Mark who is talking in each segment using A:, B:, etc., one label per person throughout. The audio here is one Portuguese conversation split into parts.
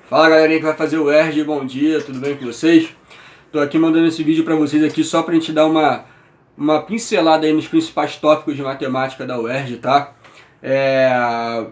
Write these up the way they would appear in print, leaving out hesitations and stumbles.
A: Fala galerinha que vai fazer o ERG, bom dia, tudo bem com vocês? Tô aqui mandando esse vídeo para vocês aqui só pra gente dar uma pincelada aí nos principais tópicos de matemática da UERJ, tá?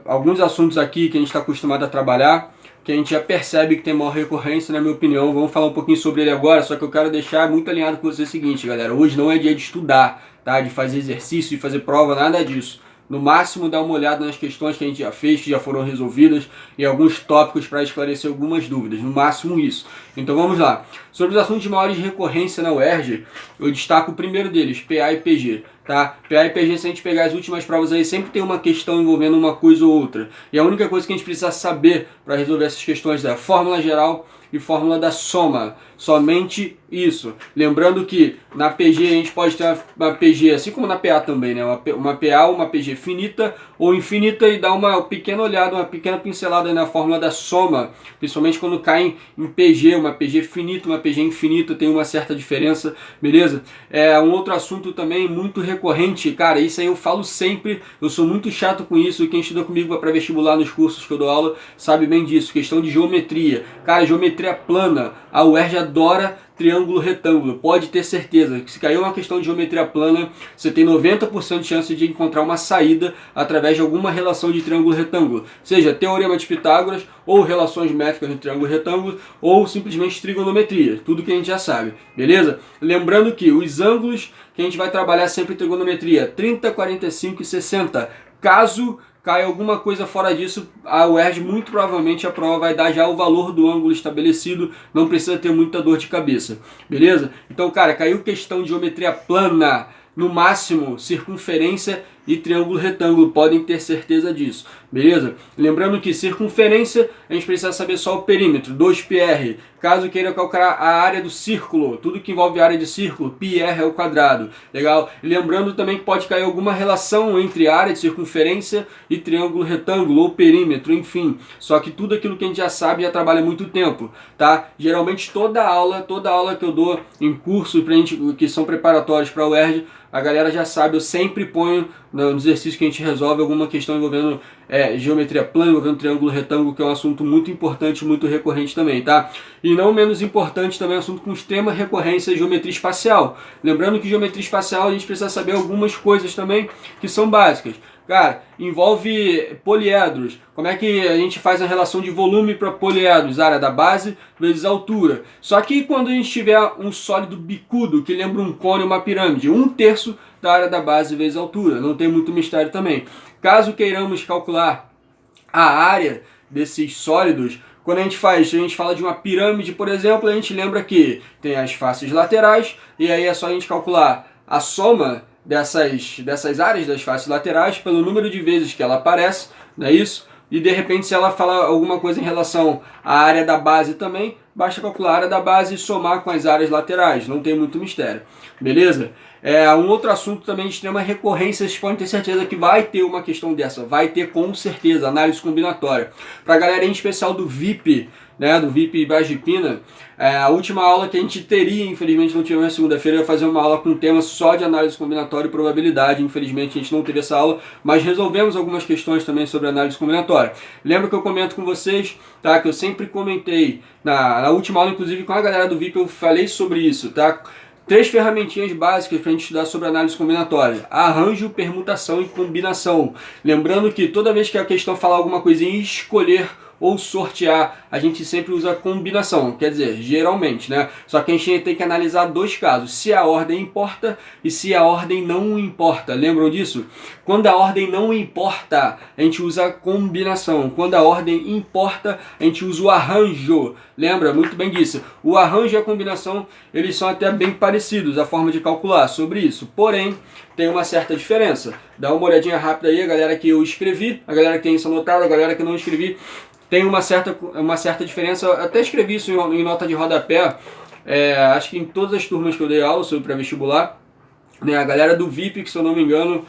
A: Alguns assuntos aqui que a gente está acostumado a trabalhar, que a gente já percebe que tem maior recorrência, na minha opinião. Vamos falar um pouquinho sobre ele agora, só que eu quero deixar muito alinhado com vocês o seguinte, galera. Hoje não é dia de estudar, tá? De fazer exercício, de fazer prova, nada disso. No máximo, dar uma olhada nas questões que a gente já fez, que já foram resolvidas, e alguns tópicos para esclarecer algumas dúvidas. No máximo isso. Então vamos lá. Sobre os assuntos de maiores recorrência na UERJ, eu destaco o primeiro deles, PA e PG. Tá? PA e PG, se a gente pegar as últimas provas aí, sempre tem uma questão envolvendo uma coisa ou outra. E a única coisa que a gente precisa saber para resolver essas questões é a fórmula geral e fórmula da soma. Somente isso. Lembrando que na PG a gente pode ter uma PG, assim como na PA também, né? Uma PA ou uma PG finita ou infinita, e dar uma pequena olhada, uma pequena pincelada na fórmula da soma, principalmente quando cai em PG, uma PG finita, uma PG infinita, tem uma certa diferença, beleza? Um outro assunto também muito recorrente, cara, isso aí eu falo sempre, eu sou muito chato com isso, quem estuda comigo para vestibular nos cursos que eu dou aula sabe bem disso, questão de geometria. Cara, geometria plana, a UERJ adora triângulo retângulo, pode ter certeza que se cair uma questão de geometria plana, você tem 90% de chance de encontrar uma saída através de alguma relação de triângulo retângulo, seja teorema de Pitágoras, ou relações métricas de triângulo retângulo, ou simplesmente trigonometria, tudo que a gente já sabe, beleza? Lembrando que os ângulos que a gente vai trabalhar sempre em trigonometria, 30, 45 e 60, caso cai alguma coisa fora disso, a UERJ muito provavelmente a prova vai dar já o valor do ângulo estabelecido, não precisa ter muita dor de cabeça, beleza? Então, cara, caiu questão de geometria plana, no máximo circunferência e triângulo retângulo, podem ter certeza disso, beleza? Lembrando que circunferência, a gente precisa saber só o perímetro, 2πr. Caso queira calcular a área do círculo, tudo que envolve área de círculo, πr é o quadrado, legal? E lembrando também que pode cair alguma relação entre área de circunferência e triângulo retângulo, ou perímetro, enfim. Só que tudo aquilo que a gente já sabe, já trabalha há muito tempo, tá? Geralmente toda aula que eu dou em cursos que são preparatórios para a UERJ, a galera já sabe, eu sempre ponho no exercício que a gente resolve alguma questão envolvendo geometria plana, envolvendo triângulo retângulo, que é um assunto muito importante, muito recorrente também, tá? E não menos importante também, assunto com extrema recorrência, geometria espacial. Lembrando que geometria espacial a gente precisa saber algumas coisas também que são básicas. Cara, envolve poliedros. Como é que a gente faz a relação de volume para poliedros? Área da base vezes altura. Só que quando a gente tiver um sólido bicudo, que lembra um cone, uma pirâmide, 1/3 da área da base vezes altura. Não tem muito mistério também. Caso queiramos calcular a área desses sólidos, quando a gente fala de uma pirâmide, por exemplo, a gente lembra que tem as faces laterais, e aí é só a gente calcular a soma dessas áreas das faces laterais pelo número de vezes que ela aparece, não é isso? E de repente, se ela falar alguma coisa em relação à área da base também, basta calcular a área da base e somar com as áreas laterais, não tem muito mistério, beleza? Um outro assunto também de extrema recorrência, vocês podem ter certeza que vai ter uma questão dessa, vai ter com certeza, análise combinatória. Para a galera em especial do VIP, né, do VIP Ibagipina, a última aula que a gente teria, infelizmente não tivemos na segunda-feira, ia fazer uma aula com tema só de análise combinatória e probabilidade. Infelizmente a gente não teve essa aula, mas resolvemos algumas questões também sobre análise combinatória. Lembra que eu comento com vocês, tá, que eu sempre comentei, na última aula inclusive com a galera do VIP eu falei sobre isso, tá? 3 ferramentinhas básicas para a gente estudar sobre análise combinatória: arranjo, permutação e combinação. Lembrando que toda vez que a questão falar alguma coisa em escolher ou sortear, a gente sempre usa combinação, quer dizer, geralmente, né? Só que a gente tem que analisar dois casos: se a ordem importa e se a ordem não importa. Lembram disso? Quando a ordem não importa, a gente usa combinação. Quando a ordem importa, a gente usa o arranjo. Lembra muito bem disso. O arranjo e a combinação, eles são até bem parecidos, a forma de calcular sobre isso. Porém, tem uma certa diferença. Dá uma olhadinha rápida aí, a galera que eu escrevi, a galera que tem isso anotado, a galera que não escrevi, tem uma certa diferença. Eu até escrevi isso em nota de rodapé, acho que em todas as turmas que eu dei aula sobre pré-vestibular, né, a galera do VIP, que se eu não me engano,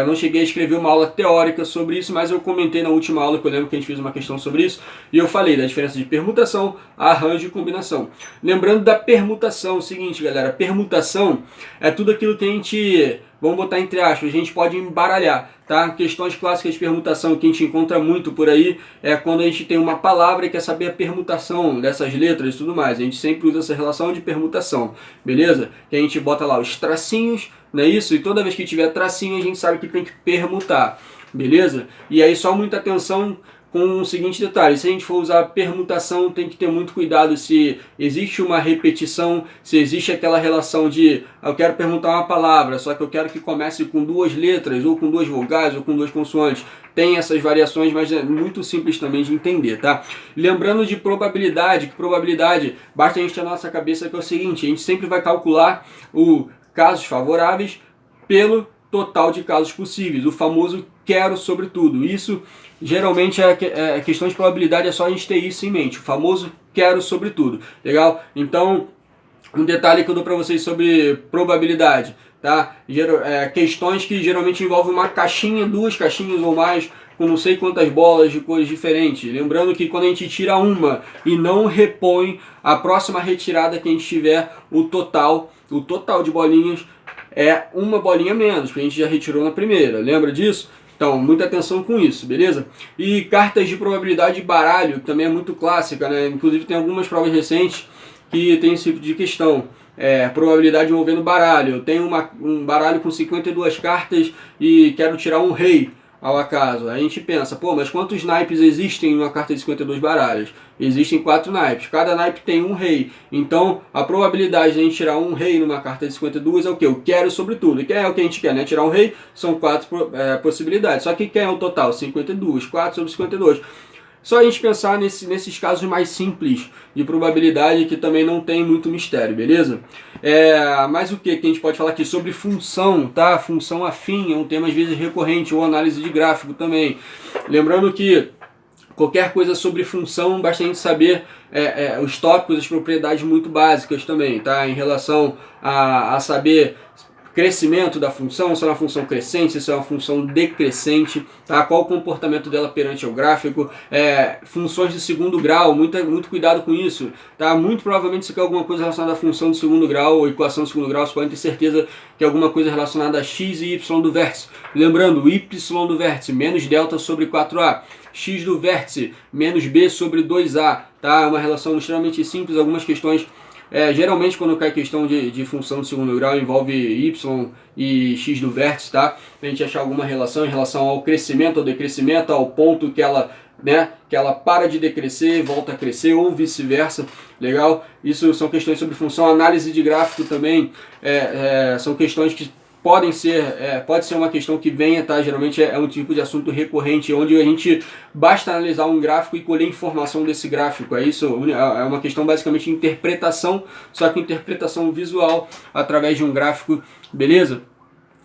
A: Não cheguei a escrever uma aula teórica sobre isso, mas eu comentei na última aula, que eu lembro que a gente fez uma questão sobre isso, e eu falei da diferença de permutação, arranjo e combinação. Lembrando da permutação, o seguinte, galera, permutação é tudo aquilo que a gente, vamos botar entre aspas, a gente pode embaralhar, tá? Questões clássicas de permutação que a gente encontra muito por aí é quando a gente tem uma palavra e quer saber a permutação dessas letras e tudo mais. A gente sempre usa essa relação de permutação, beleza? Que a gente bota lá os tracinhos, não é isso? E toda vez que tiver tracinho a gente sabe que tem que permutar, beleza? E aí só muita atenção com o seguinte detalhe: se a gente for usar permutação, tem que ter muito cuidado se existe uma repetição, se existe aquela relação de eu quero perguntar uma palavra, só que eu quero que comece com 2 letras, ou com 2 vogais, ou com 2 consoantes. Tem essas variações, mas é muito simples também de entender, tá? Lembrando de probabilidade, que probabilidade basta a gente ter na nossa cabeça que é o seguinte: a gente sempre vai calcular o casos favoráveis pelo total de casos possíveis, o famoso quero sobre tudo. Isso geralmente é questão de probabilidade, é só a gente ter isso em mente, o famoso quero sobre tudo, legal? Então, um detalhe que eu dou para vocês sobre probabilidade, tá? Questões que geralmente envolvem uma caixinha, 2 caixinhas ou mais, com não sei quantas bolas de cores diferentes. Lembrando que quando a gente tira uma e não repõe, a próxima retirada que a gente tiver, o total de bolinhas é uma bolinha menos, que a gente já retirou na primeira. Lembra disso? Então, muita atenção com isso, beleza? E cartas de probabilidade de baralho, que também é muito clássica, né? Inclusive tem algumas provas recentes que tem esse tipo de questão. Probabilidade envolvendo baralho. Eu tenho um baralho com 52 cartas e quero tirar um rei ao acaso. Aí a gente pensa, pô, mas quantos naipes existem em uma carta de 52 baralhos? Existem 4 naipes. Cada naipe tem um rei. Então, a probabilidade de a gente tirar um rei numa carta de 52 é o que? Eu quero sobre tudo. E quem é o que a gente quer, né? Tirar um rei, são 4 possibilidades. Só que quem é o total? 52. 4 sobre 52. Só a gente pensar nesses casos mais simples de probabilidade, que também não tem muito mistério, beleza? Mas o que a gente pode falar aqui sobre função, tá? Função afim é um tema às vezes recorrente, ou análise de gráfico também. Lembrando que qualquer coisa sobre função, basta a gente saber os tópicos, as propriedades muito básicas também, tá? Em relação a saber crescimento da função, se é uma função crescente, se é uma função decrescente, tá? Qual o comportamento dela perante o gráfico, funções de segundo grau, muito cuidado com isso, tá? Muito provavelmente se quer alguma coisa relacionada à função de segundo grau ou equação de segundo grau, você pode ter certeza que é alguma coisa relacionada a x e y do vértice. Lembrando, y do vértice menos delta sobre 4a, x do vértice menos b sobre 2a, tá? É uma relação extremamente simples, algumas questões. Geralmente quando cai questão de função de segundo grau envolve y e x do vértice, tá? Pra gente achar alguma relação em relação ao crescimento ou decrescimento, ao ponto que ela para de decrescer, volta a crescer, ou vice-versa, legal? Isso são questões sobre função. Análise de gráfico também são questões que pode ser uma questão que venha, tá? Geralmente é um tipo de assunto recorrente, onde a gente basta analisar um gráfico e colher informação desse gráfico. É uma questão basicamente de interpretação, só que interpretação visual através de um gráfico, beleza?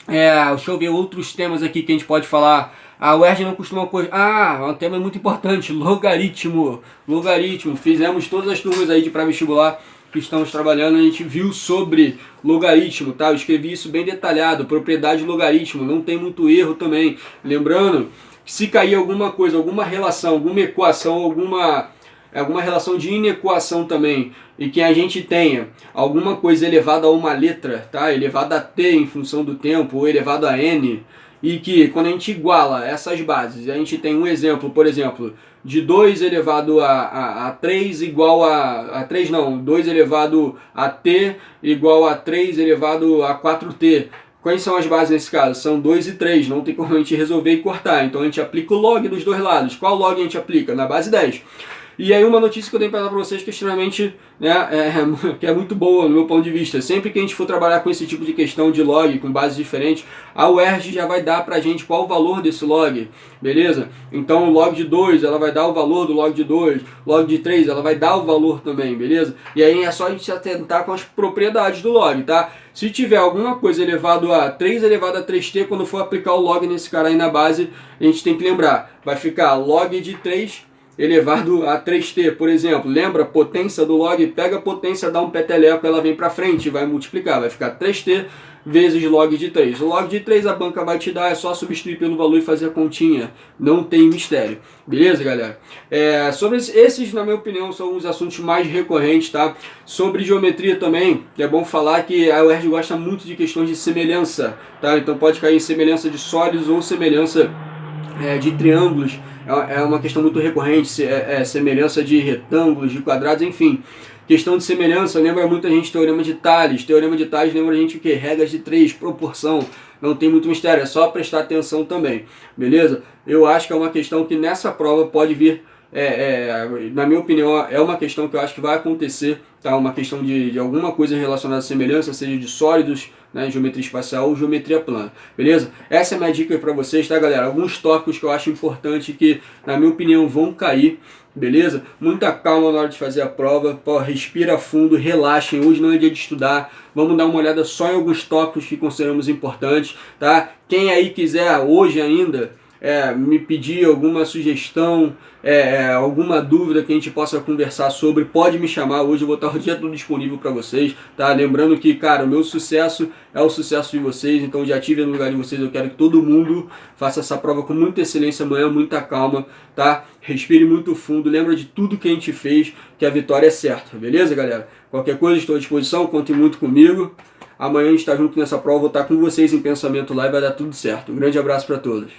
A: Deixa eu ver outros temas aqui que a gente pode falar. A UERJ não costuma... um tema muito importante, logaritmo. Fizemos todas as turmas aí de pré-vestibular que estamos trabalhando, a gente viu sobre logaritmo, tá? Eu escrevi isso bem detalhado, propriedade de logaritmo, não tem muito erro também. Lembrando que se cair alguma coisa, alguma relação, alguma equação, alguma relação de inequação também, e que a gente tenha alguma coisa elevada a uma letra, tá? Elevada a t em função do tempo, ou elevado a n, e que quando a gente iguala essas bases, a gente tem um exemplo, por exemplo, de 2 elevado a 3 igual a 3 não, 2 elevado a t igual a 3 elevado a 4t. Quais são as bases nesse caso? São 2 e 3, não tem como a gente resolver e cortar. Então a gente aplica o log dos dois lados. Qual log a gente aplica? Na base 10. E aí uma notícia que eu tenho para dar para vocês que é extremamente, que é muito boa no meu ponto de vista. Sempre que a gente for trabalhar com esse tipo de questão de log, com bases diferentes, a UERJ já vai dar para a gente qual o valor desse log, beleza? Então o log de 2, ela vai dar o valor do log de 2, log de 3, ela vai dar o valor também, beleza? E aí é só a gente se atentar com as propriedades do log, tá? Se tiver alguma coisa elevado a 3 elevado a 3t, quando for aplicar o log nesse cara aí na base, a gente tem que lembrar, vai ficar log de 3 elevado a 3t, por exemplo. Lembra? Potência do log, pega a potência, dá um peteleco, ela vem para frente e vai multiplicar. Vai ficar 3t vezes log de 3. O log de 3 a banca vai te dar, é só substituir pelo valor e fazer a continha. Não tem mistério. Beleza, galera? Sobre esses, na minha opinião, são os assuntos mais recorrentes, tá? Sobre geometria também, é bom falar que a UERJ gosta muito de questões de semelhança, tá? Então pode cair em semelhança de sólidos ou semelhança de triângulos. É uma questão muito recorrente, semelhança de retângulos, de quadrados, enfim. Questão de semelhança lembra muita gente Teorema de Tales. Teorema de Tales lembra a gente o que? Regras de 3, proporção. Não tem muito mistério, é só prestar atenção também. Beleza? Eu acho que é uma questão que nessa prova pode vir, na minha opinião, é uma questão que eu acho que vai acontecer, tá? Uma questão de alguma coisa relacionada à semelhança, seja de sólidos, né, geometria espacial ou geometria plana, beleza? Essa é a minha dica para vocês, tá, galera? Alguns tópicos que eu acho importante que, na minha opinião, vão cair, beleza? Muita calma na hora de fazer a prova, pô, respira fundo, relaxem, hoje não é dia de estudar, vamos dar uma olhada só em alguns tópicos que consideramos importantes, tá? Quem aí quiser hoje ainda me pedir alguma sugestão, alguma dúvida que a gente possa conversar sobre, pode me chamar, hoje eu vou estar o dia todo disponível para vocês, tá? Lembrando que, cara, o meu sucesso é o sucesso de vocês, então já estive no lugar de vocês, eu quero que todo mundo faça essa prova com muita excelência amanhã, muita calma, tá? Respire muito fundo, lembra de tudo que a gente fez, que a vitória é certa, beleza, galera? Qualquer coisa, estou à disposição, contem muito comigo. Amanhã a gente está junto nessa prova, vou estar com vocês em pensamento lá e vai dar tudo certo. Um grande abraço para todos.